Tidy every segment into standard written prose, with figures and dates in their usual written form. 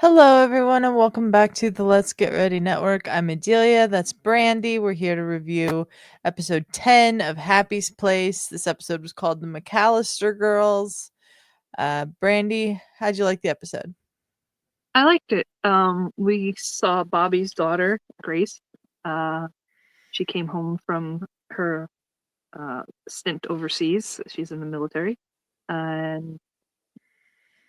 Hello, everyone, and welcome back to the Let's Get Ready Network. I'm Adelia. That's Brandi. We're here to review episode 10 of Happy's Place. This episode was called The McAllister Girls. Brandi, how'd you like the episode? I liked it. We saw Bobby's daughter, Grace. She came home from her stint overseas. She's in the military. And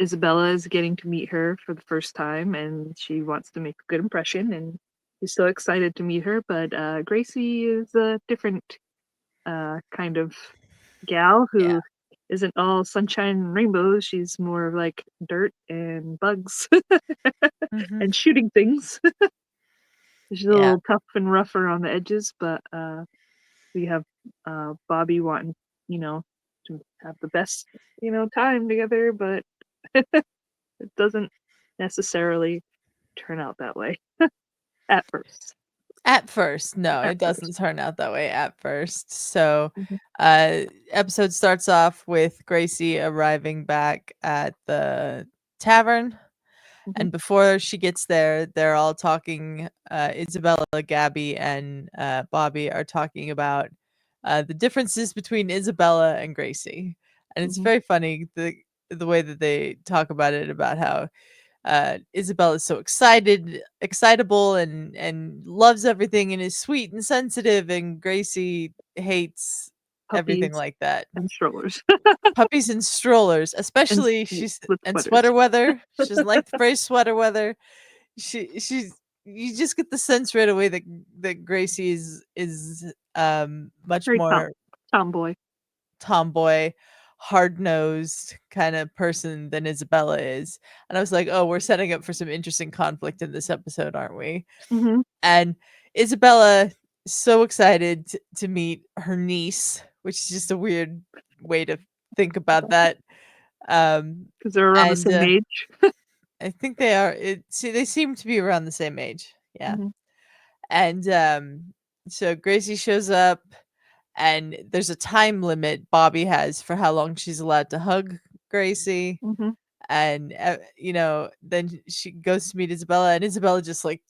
Isabella is getting to meet her for the first time, and she wants to make a good impression, and she's so excited to meet her. But Gracie is a different kind of gal Yeah. who isn't all sunshine and rainbows. She's more like dirt and bugs hmm and shooting things. She's a Yeah. little tough and rougher on the edges, but we have Bobby wanting, to have the best, time together, but it doesn't necessarily turn out that way at first. At first, no, At it first. doesn't turn out that way at first. So, Mhm. episode starts off with Gracie arriving back at the tavern. Mhm. And before she gets there, they're all talking. Isabella, Gabby, and Bobby are talking about the differences between Isabella and Gracie, and it's Mhm. very funny the way that they talk about it, about how Isabella is so excitable, and loves everything, and is sweet and sensitive, and Gracie hates everything Puppies like that. and strollers Puppies and strollers, and especially she's split and sweaters. sweater weather. She doesn't like the phrase sweater weather. She's You just get the sense right away that Gracie is much Very more tomboy. tomboy, hard-nosed kind of person than Isabella is. And I was like, "Oh, we're setting up for some interesting conflict in this episode, aren't we?" Mhm. And Isabella is so excited to meet her niece, which is just a weird way to think about that. Because they're around the And same age. I think they are. They seem to be around the same age. Yeah. Mhm. And so Gracie shows up, and there's a time limit Bobby has for how long she's allowed to hug Gracie. Mhm. And then she goes to meet Isabella, and Isabella just like,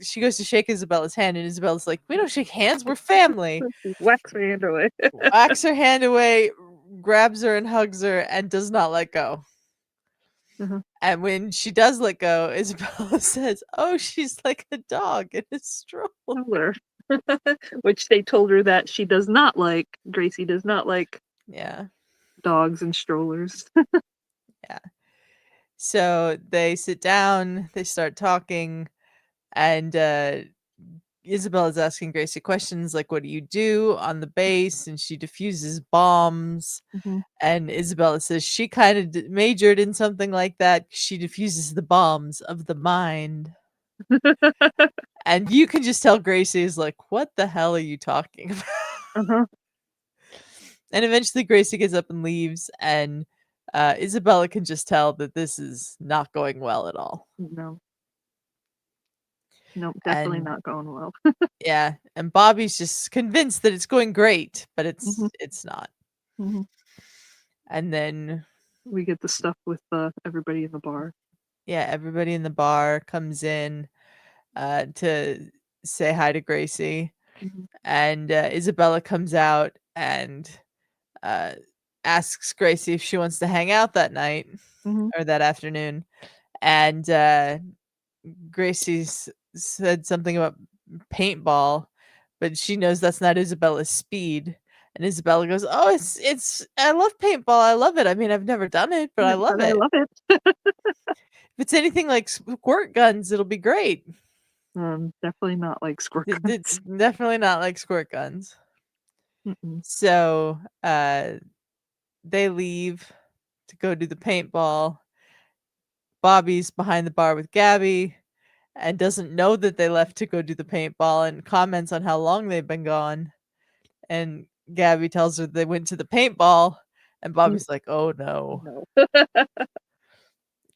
she goes to shake Isabella's hand, and Isabella's like, "We don't shake hands, we're family." Wax her hand away. Whacks her hand away, grabs her and hugs her, and does not let go. Mhm. And when she does let go, Isabella says, "Oh, she's like a dog in a stroller." Stroller. Which they told her that she does not like. Gracie does not like Yeah, dogs and strollers. yeah. So they sit down, they start talking, and Isabella's asking Gracie questions like, "What do you do on the base?" And she diffuses bombs. Mhm. And Isabella says she kind of majored in something like that. She diffuses the bombs of the mind. And you can just tell Gracie is like, "What the hell are you talking about?" Uh-huh. And eventually Gracie gets up and leaves, and Isabella can just tell that this is not going well at all. No. No, definitely And not going well. yeah, and Bobby's just convinced that it's going great, but Mhm. it's not. Mhm. And then We get the stuff with everybody in the bar. yeah, everybody in the bar comes in to say hi to Gracie, Mhm. and Isabella comes out and uh, asks Gracie if she wants to hang out that night Mhm. or that afternoon, and said something about paintball, but she knows that's not Isabella's speed. And Isabella goes, "Oh, it's I love paintball. I love it. I mean, I've never done it, but I love But I it. love it. If it's anything like squirt guns, it'll be great." Definitely not like squirt It's guns. definitely not like squirt guns. Mm-mm. So, they leave to go do the paintball. Bobby's behind the bar with Gabby and doesn't know that they left to go do the paintball, and comments on how long they've been gone. And Gabby tells her they went to the paintball, and Mm, Bobby's like, "Oh no." no.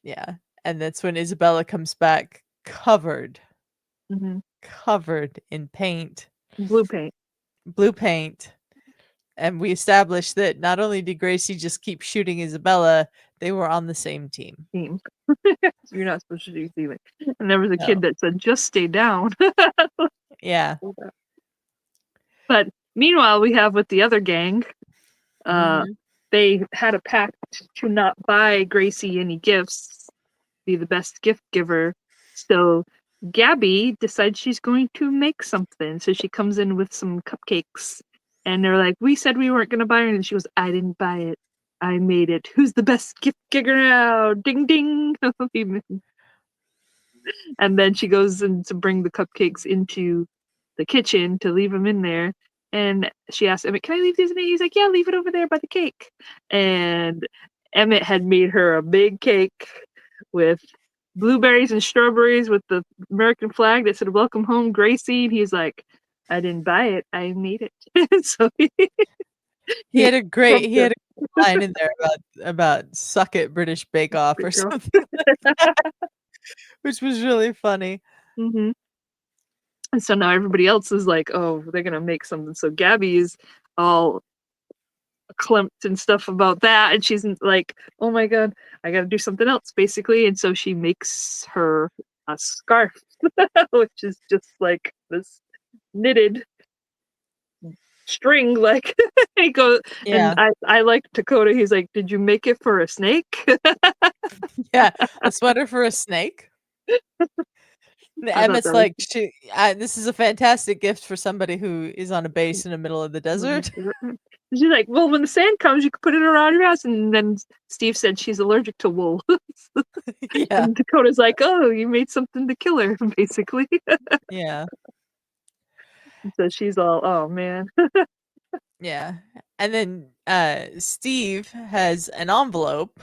Yeah. And that's when Isabella comes back Mhm. covered in paint, Blue paint. blue paint. And we established that not only did Gracie just keep shooting Isabella, They were on the same team. Team. You're not supposed to do teaming. And there was a No. kid that said, "Just stay down." Yeah. But meanwhile, we have with the other gang, Mhm. they had a pact to not buy Gracie any gifts, be the best gift giver. So Gabby decides she's going to make something. So she comes in with some cupcakes, and they're like, "We said we weren't going to buy it," and she goes, "I didn't buy it. I made it. Who's the best gift giver now? Ding ding." And then she goes in to bring the cupcakes into the kitchen to leave them in there. And she asks Emmett, "Can I leave these in there?" He's like, "Yeah, leave it over there by the cake." And Emmett had made her a big cake with blueberries and strawberries with the American flag that said "Welcome home, Gracie." And he's like, "I didn't buy it. I made it." So He he had a great trumped he her. had a line in there about "Suck it, British Bake Off" or something like that, which was really funny. hmm And so now everybody else is like, "Oh, they're gonna make something." So Gabby is all clumped and stuff about that, and she's like, "Oh my god, I gotta do something else," basically. And so she makes her a scarf, which is just like this knitted string, like he goes. And Yeah. I like Dakota. He's like, "Did you make it for a snake?" Yeah. A sweater for a snake? I thought Emmett's that like, "This is a fantastic gift for somebody who is on a base in the middle of the was. desert." She's like, "Well, when the sand comes, you can put it around your house." And then Steve said she's allergic to wool. Yeah. And Dakota's like, "Oh, you made something to kill her," basically. Yeah. So she's all, "Oh man." Yeah. And then, Steve has an envelope,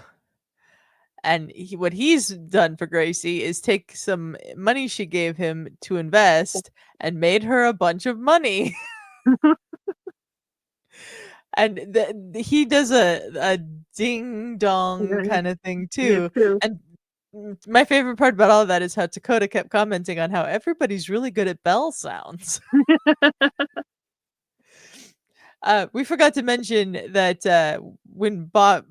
and what he's done for Gracie is take some money she gave him to invest and made her a bunch of money. And he does a ding dong Yeah, kinda thing yeah, too, true. and my favorite part about all of that is how Dakota kept commenting on how everybody's really good at bell sounds. We forgot to mention that, when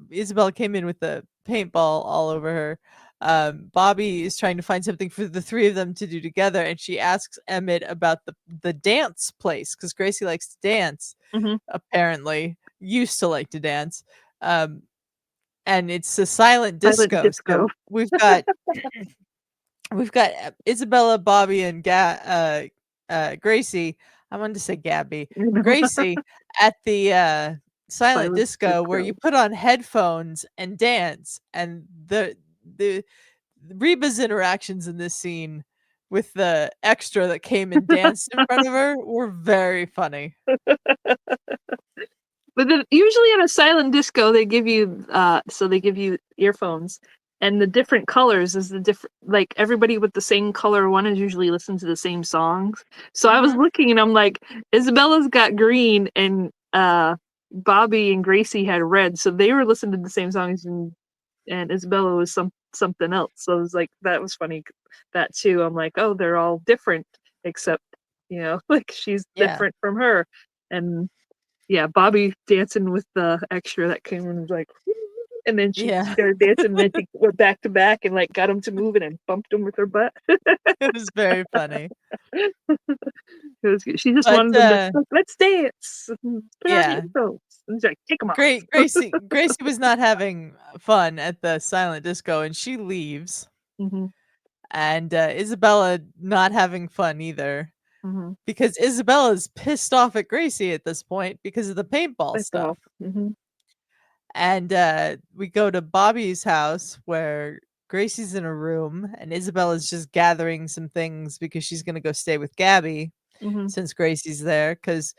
Isabel came in with the paintball all over her, Bobby is trying to find something for the 3 of them to do together, and she asks Emmett about the dance place because Gracie likes to dance, Mhm. apparently, used to like to dance, um, and it's a silent Silent disco, disco. so we've got Isabella, Bobby, and Gracie. I wanted to say Gabby. You know? Gracie at the silent Silent disco where you disco. put on headphones and dance, and the Reba's interactions in this scene with the extra that came and danced in front of her were very funny. But then usually at a silent disco, they give you they give you earphones, and the different colors is the different, like everybody with the same color one is usually listening to the same songs. So I was Mhm. looking and I'm like, Isabella's got green, and Bobby and Gracie had red, so they were listening to the same songs, and Isabella was something else. So it was like, that was funny, that too. I'm like, oh, they're all different, except like she's Yeah. different from her. And yeah, Bobby dancing with the extra that came in was like, and then she Yeah. started dancing, and then she went back to back and like got him to move it and bumped him with her butt. It was very funny. It was good. She just But, wanted them to like, let's dance, put on your yeah. headphones, and he's like, take them off. Gracie was not having fun at the silent disco, and she leaves, hmm and, Isabella not having fun either, hmm because Isabella's pissed off at Gracie at this point because of the paintball That's all. stuff, and, we go to Bobby's house where Gracie's in a room, and Isabella's just gathering some things because she's gonna go stay with Gabby hmm since Gracie's there, because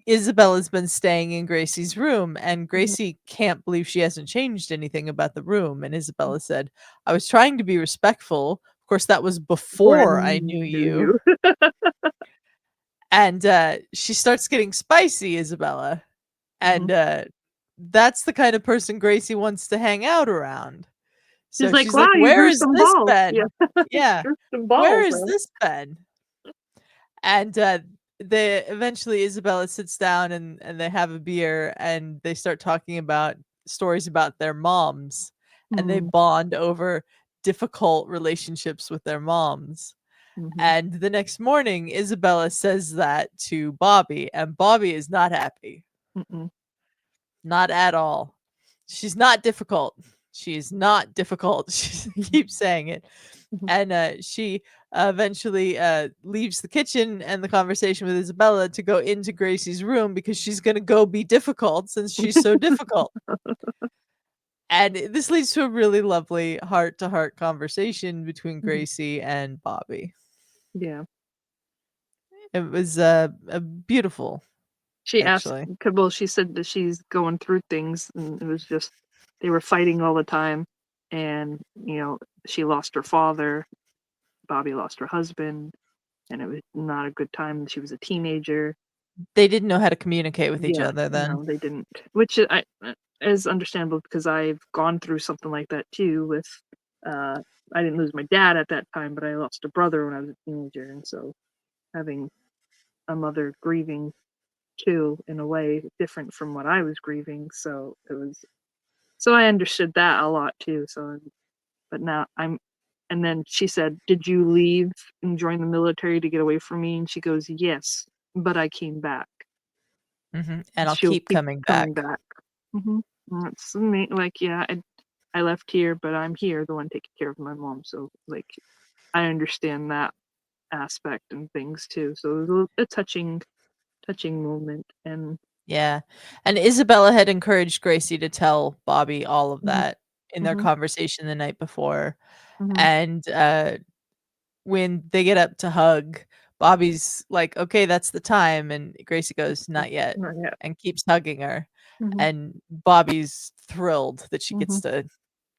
Isabella's been staying in Gracie's room, and hmm Gracie can't believe she hasn't changed anything about the room, and Isabella said, "I was trying to be respectful. Of course, that was Before I before I knew knew you." you. And, she starts getting spicy, Isabella, hmm and, that's the kind of person Gracie wants to hang out around. She's So like, she's wow, like, you "Where grew is some this balls. Yeah, Ben?" Yeah. grew some "Where balls, is man. this Ben?" And, they eventually Isabella sits down and they have a beer and they start talking about stories about their moms, and they bond over difficult relationships with their moms. And the next morning, Isabella says that to Bobby, and Bobby is not happy. Not at all. She's not difficult. She's not difficult. She keeps saying it. And she eventually leaves the kitchen and the conversation with Isabella to go into Gracie's room because she's going to go be difficult since she's so difficult. And this leads to a really lovely heart-to-heart conversation between Gracie and Bobby. Yeah. It was beautiful. She actually. asked, well, she said that she's going through things, and it was just, they were fighting all the time. And, she lost her father, Bobby lost her husband, and it was not a good time. She was a teenager. They didn't know how to communicate with each other then. No, they didn't. Which is understandable because I've gone through something like that too with, I didn't lose my dad at that time, but I lost a brother when I was a teenager. And so having a mother grieving too, in a way, different from what I was grieving. So I understood that a lot too. So, but now and then she said, "Did you leave and join the military to get away from me?" And she goes, "Yes, but I came back. And I'll She'll keep coming back. That's like, yeah, I left here, but I'm here, the one taking care of my mom. So, like, I understand that aspect and things too. So it was a touching moment. And yeah, and Isabella had encouraged Gracie to tell Bobby all of that in their conversation the night before. And when they get up to hug, Bobby's like, "Okay, that's the time," and Gracie goes, "Not yet," and keeps hugging her. And Bobby's thrilled that she gets to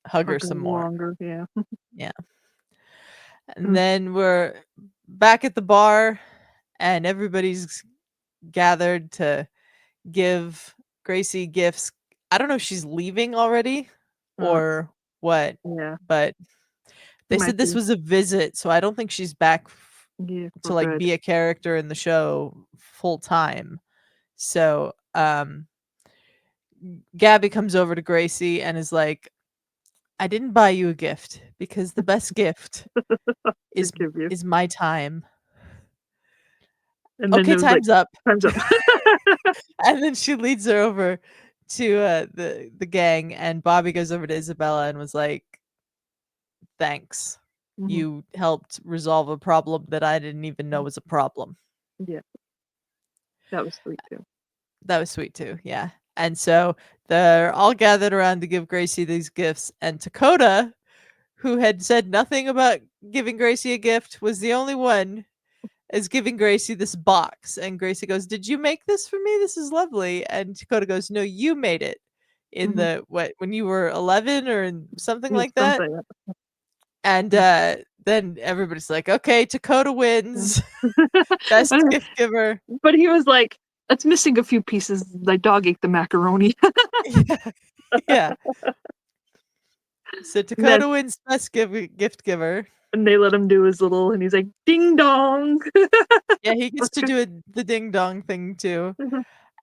hug her some more. Longer, yeah. Yeah. And then we're back at the bar, and everybody's gathered to give Gracie gifts. I don't know if she's leaving already or what, Yeah. but they said this was a visit, so I don't think she's back to like be a character in the show full time. So, Gabby comes over to Gracie and is like, "I didn't buy you a gift because the best gift is my time." And Okay, then time's up. Time's up. And then she leads her over to the gang, and Bobby goes over to Isabella and was like, "Thanks. You helped resolve a problem that I didn't even know was a problem." Yeah. That was sweet too. That was sweet too, yeah. And so they're all gathered around to give Gracie these gifts, and Dakota, who had said nothing about giving Gracie a gift, was the only one is giving Gracie this box. And Gracie goes, "Did you make this for me? This is lovely." And Dakota goes, "No, you made it in when you were 11 or something like that." And then everybody's like, "Okay, Dakota wins. Best gift giver." But he was like, "It's missing a few pieces. My dog ate the macaroni." Yeah. So Dakota wins best gift giver. And they let him do his little, and he's like, "Ding dong." Yeah, he gets to do the ding dong thing too.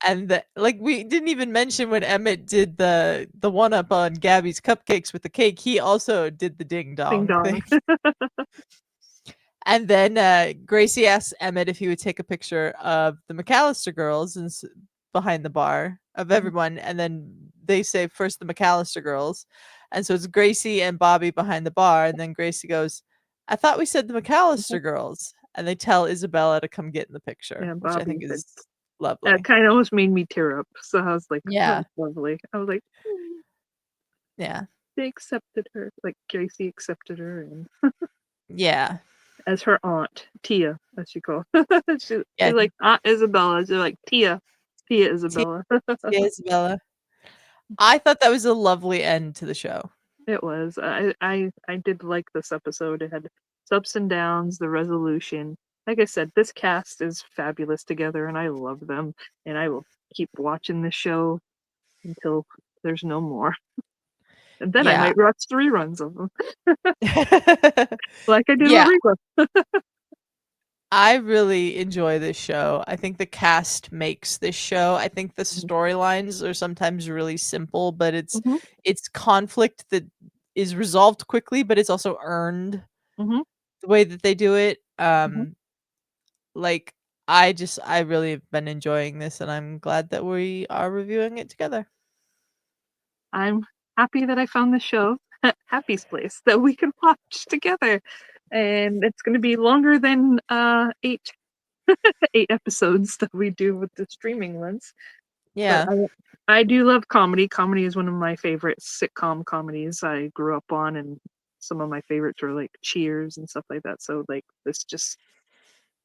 And we didn't even mention when Emmett did the one up on Gabby's cupcakes with the cake. He also did the ding dong thing. And then Gracie asks Emmett if he would take a picture of the McAllister girls and behind the bar of everyone. And then they say first the McAllister girls. And so it's Gracie and Bobby behind the bar. And then Gracie goes, "I thought we said the McAllister girls." And they tell Isabella to come get in the picture, which I think is lovely. That kind of almost made me tear up. So I was like, yeah, lovely. I was like, yeah, they accepted her. Like Gracie accepted her, and yeah, as her aunt, Tia, as she called. She's like Aunt Isabella. She's like Tia Isabella. Tia Isabella. I thought that was a lovely end to the show. It was. I did like this episode. It had its ups and downs, the resolution. Like I said, this cast is fabulous together, and I love them. And I will keep watching this show until there's no more. And then I might watch the reruns of them. Like I did with Reba. I really enjoy this show. I think the cast makes this show. I think the storylines are sometimes really simple, but it's conflict that is resolved quickly, but it's also earned Mhm. the way that they do it. Mhm. Like I really have been enjoying this, and I'm glad that we are reviewing it together. I'm happy that I found the show, Happy's Place, that we can watch together, and it's gonna be longer than, 8 episodes that we do with the streaming ones, but Yeah. I do love comedy. Comedy is one of my favorite sitcom comedies I grew up on, and some of my favorites were, like, Cheers and stuff like that, so, like, this just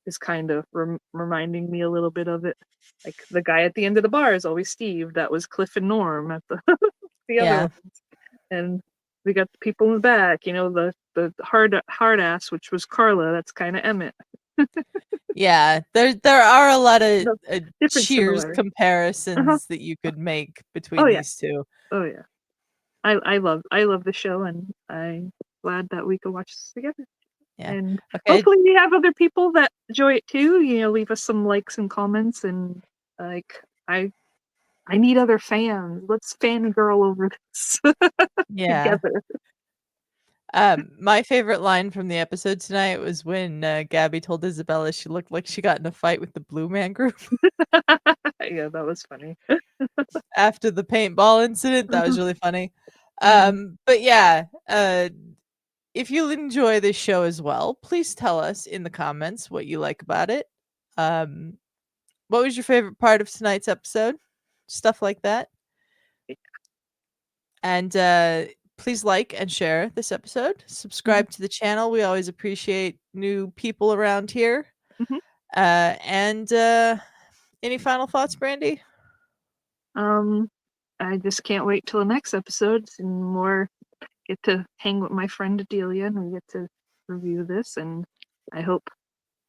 is kind of reminding me a little bit of it. Like, the guy at the end of the bar is always Steve, that was Cliff and Norm at the the other Yeah. one, and we got the people in the back, the hard ass, which was Carla, that's kinda Emmett. Yeah. There are a lot of, The different Cheers similarity. Uh-huh. comparisons that you could make Oh, between yeah. these 2. Oh, yeah. I love the show, and I'm glad that we could watch this together. Yeah. And Okay. hopefully we have other people that enjoy it too. Leave us some likes and comments, and like I need other fans. Let's fangirl over this Yeah. together. My favorite line from the episode tonight was when, Gabby told Isabella she looked like she got in a fight with the Blue Man Group Yeah, that was funny. after the paintball incident. That was really funny. Mhm. But yeah, if you enjoy this show as well, please tell us in the comments what you like about it. Um, what was your favorite part of tonight's episode? Stuff like that. And please like and share this episode. Mhm. Subscribe to the channel. We always appreciate new people around here. Mhm. And any final thoughts, Brandy? Um, I just can't wait till the next episode and more get to hang with my friend Adelia and we get to review this, and I hope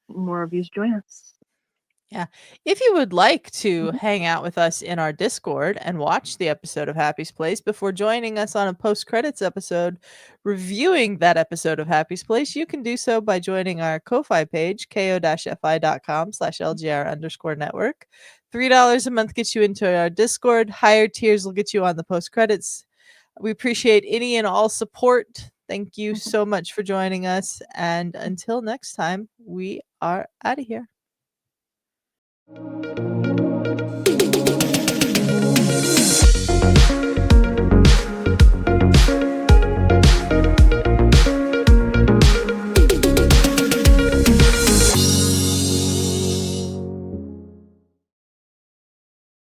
more of you join us. Yeah. If you would like to Mhm. hang out with us in our Discord and watch the episode of Happy's Place before joining us on a post-credits episode reviewing that episode of Happy's Place, you can do so by joining our Ko-Fi page, ko-fi.com/LGR_network. $3 a month gets you into our Discord. Higher tiers will get you on the post-credits. We appreciate any and all support. Thank you Mhm. so much for joining us. And until next time, we are out of here.